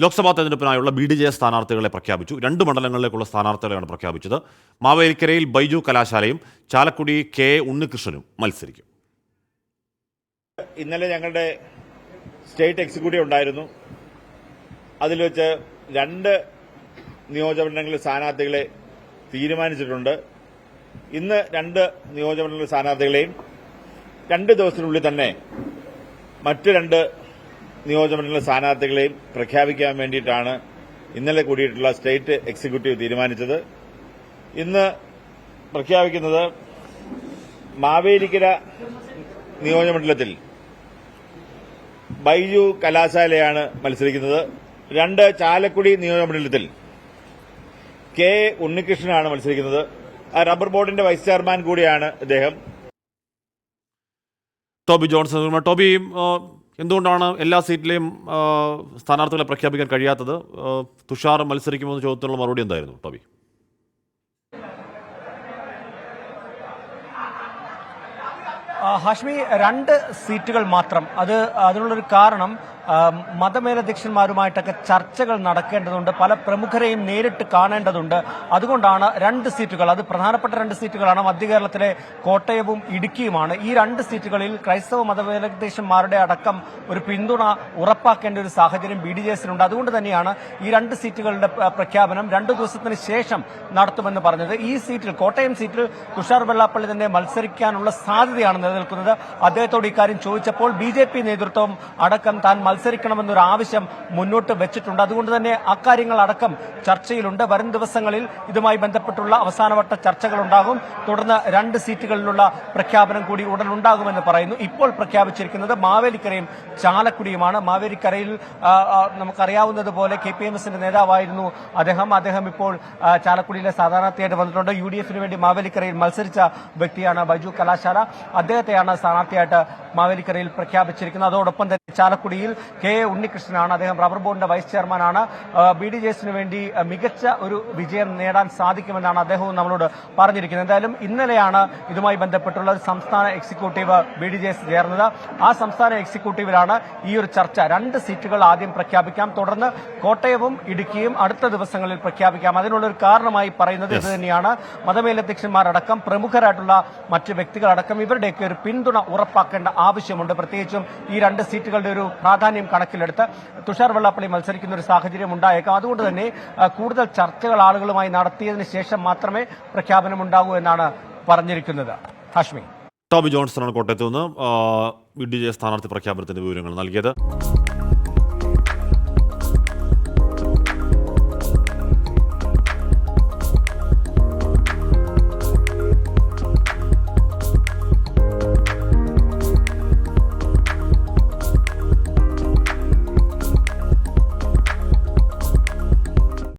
Lok Sabha തെരഞ്ഞെടുപ്പിനായുള്ള BDJ സ്ഥാനാർത്ഥികളെ പ്രഖ്യാപിച്ചു. 2 മണ്ഡലങ്ങളിലേക്കുള്ള സ്ഥാനാർത്ഥികളെയാണ് പ്രഖ്യാപിച്ചത്. മാവേലിക്കരയിൽ ബൈജു കലാശാലയും ചാലക്കുടി KA ഉണ്ണികൃഷ്ണനും മത്സരിക്കും. ഇന്നലെ ഞങ്ങളുടെ സ്റ്റേറ്റ് എക്സിക്യൂട്ടീവ് ഉണ്ടായിരുന്നു. അതിൽ വെച്ച് 2 നിയോജകമണ്ഡലങ്ങളിലെ സ്ഥാനാർത്ഥികളെ തീരുമാനിച്ചിട്ടുണ്ട്. ഇന്ന് 2 നിയോജകമണ്ഡല സ്ഥാനാർത്ഥികളെയും 2 ദിവസത്തിനുള്ളിൽ തന്നെ മറ്റ് 2 നിയോജകമണ്ഡല സ്ഥാനാർത്ഥികളെയും പ്രഖ്യാപിക്കാൻ വേണ്ടിയിട്ടാണ് ഇന്നലെ കൂടിയിട്ടുള്ള സ്റ്റേറ്റ് എക്സിക്യൂട്ടീവ് തീരുമാനിച്ചത്. ഇന്ന് പ്രഖ്യാപിക്കുന്നത് മാവേലിക്കര നിയോജകമണ്ഡലത്തിൽ ബൈജു കലാശാലയാണ് മത്സരിക്കുന്നത്. 2 ചാലക്കുടി നിയോജകമണ്ഡലത്തിൽ KA ഉണ്ണികൃഷ്ണനാണ് മത്സരിക്കുന്നത്. റബ്ബർ ബോർഡിന്റെ വൈസ് ചെയർമാൻ കൂടിയാണ് അദ്ദേഹം. ടോബി ജോൺസൺ, ടോബി, എന്തുകൊണ്ടാണ് എല്ലാ സീറ്റിലെയും സ്ഥാനാർത്ഥികളെ പ്രഖ്യാപിക്കാൻ കഴിയാത്തത്? തുഷാർ മത്സരിക്കുമെന്ന ചോദ്യത്തിനുള്ള മറുപടി എന്തായിരുന്നു ടോബി? ഹാഷ്മി, 2 സീറ്റുകൾ മാത്രം. അതിനുള്ളൊരു കാരണം മതമേലധ്യക്ഷന്മാരുമായിട്ടൊക്കെ ചർച്ചകൾ നടക്കേണ്ടതുണ്ട്, പല പ്രമുഖരെയും നേരിട്ട് കാണേണ്ടതുണ്ട്. അതുകൊണ്ടാണ് 2 സീറ്റുകൾ, അത് പ്രധാനപ്പെട്ട 2 സീറ്റുകളാണ്. മധ്യ കേരളത്തിലെ കോട്ടയവും ഇടുക്കിയുമാണ്. ഈ 2 സീറ്റുകളിൽ ക്രൈസ്തവ മതമേലധ്യക്ഷന്മാരുടെ അടക്കം ഒരു പിന്തുണ ഉറപ്പാക്കേണ്ട ഒരു സാഹചര്യം BDJസിനുണ്ട്. അതുകൊണ്ട് തന്നെയാണ് ഈ 2 സീറ്റുകളുടെ പ്രഖ്യാപനം 2 ദിവസത്തിന് ശേഷം നടത്തുമെന്ന് പറഞ്ഞത്. ഈ സീറ്റിൽ, കോട്ടയം സീറ്റിൽ തുഷാർ വെള്ളാപ്പള്ളി തന്നെ മത്സരിക്കാനുള്ള സാധ്യതയാണ് നിലനിൽക്കുന്നത്. അദ്ദേഹത്തോട് ഇക്കാര്യം ചോദിച്ചപ്പോൾ BJP നേതൃത്വം അടക്കം താൻ മത്സരിക്കണമെന്നൊരു ആവശ്യം മുന്നോട്ട് വെച്ചിട്ടുണ്ട്. അതുകൊണ്ട് തന്നെ അക്കാര്യങ്ങൾ അടക്കം ചർച്ചയിലുണ്ട്. വരും ദിവസങ്ങളിൽ ഇതുമായി ബന്ധപ്പെട്ടുള്ള അവസാനവട്ട ചർച്ചകളുണ്ടാകും. തുടർന്ന് 2 സീറ്റുകളിലുള്ള പ്രഖ്യാപനം കൂടി ഉടൻ ഉണ്ടാകുമെന്ന് പറയുന്നു. ഇപ്പോൾ പ്രഖ്യാപിച്ചിരിക്കുന്നത് മാവേലിക്കരയും ചാലക്കുടിയുമാണ്. മാവേലിക്കരയിൽ നമുക്കറിയാവുന്നതുപോലെ KPMSന്റെ നേതാവായിരുന്നു അദ്ദേഹം ഇപ്പോൾ ചാലക്കുടിയിലെ സ്ഥാനാർത്ഥിയായിട്ട് വന്നിട്ടുണ്ട്. UDFന് വേണ്ടി മാവേലിക്കരയിൽ മത്സരിച്ച വ്യക്തിയാണ് ബൈജു കലാശാല. അദ്ദേഹത്തെയാണ് സ്ഥാനാർത്ഥിയായിട്ട് മാവേലിക്കരയിൽ പ്രഖ്യാപിച്ചിരിക്കുന്നത്. അതോടൊപ്പം തന്നെ ചാലക്കുടിയിൽ KA ഉണ്ണികൃഷ്ണനാണ്. അദ്ദേഹം റബ്ബർ ബോർഡിന്റെ വൈസ് ചെയർമാനാണ്. BDJസിന് വേണ്ടി മികച്ച ഒരു വിജയം നേടാൻ സാധിക്കുമെന്നാണ് അദ്ദേഹവും നമ്മളോട് പറഞ്ഞിരിക്കുന്നത്. എന്തായാലും ഇന്നലെയാണ് ഇതുമായി ബന്ധപ്പെട്ടുള്ള ഒരു സംസ്ഥാന എക്സിക്യൂട്ടീവ് BDJs ചേർന്നത്. ആ സംസ്ഥാന എക്സിക്യൂട്ടീവിലാണ് ഈ ഒരു ചർച്ച. 2 സീറ്റുകൾ ആദ്യം പ്രഖ്യാപിക്കാം, തുടർന്ന് കോട്ടയവും ഇടുക്കിയും അടുത്ത ദിവസങ്ങളിൽ പ്രഖ്യാപിക്കാം. അതിനുള്ളൊരു കാരണമായി പറയുന്നത് ഇത് തന്നെയാണ്. മതമേലധ്യക്ഷന്മാരടക്കം പ്രമുഖരായിട്ടുള്ള മറ്റ് വ്യക്തികളടക്കം ഇവരുടെയൊക്കെ ഒരു പിന്തുണ ഉറപ്പാക്കേണ്ട ആവശ്യമുണ്ട്. പ്രത്യേകിച്ചും ഈ 2 സീറ്റുകളുടെ ഒരു പ്രാധാന്യം കണക്കിലെടുത്ത് തുഷാർ വെള്ളാപ്പള്ളി മത്സരിക്കുന്ന ഒരു സാഹചര്യം ഉണ്ടായേക്കാം. അതുകൊണ്ട് തന്നെ കൂടുതൽ ചർച്ചകൾ ആളുകളുമായി നടത്തിയതിനു ശേഷം മാത്രമേ പ്രഖ്യാപനം ഉണ്ടാകൂ എന്നാണ് പറഞ്ഞിരിക്കുന്നത്. ഹാഷ്മി. ടോബി ജോൺസണാണ് കോട്ടയത്ത് നിന്ന് BDJ സ്ഥാനാർത്ഥി പ്രഖ്യാപനത്തിന്റെ വിവരങ്ങൾ നൽകിയത്.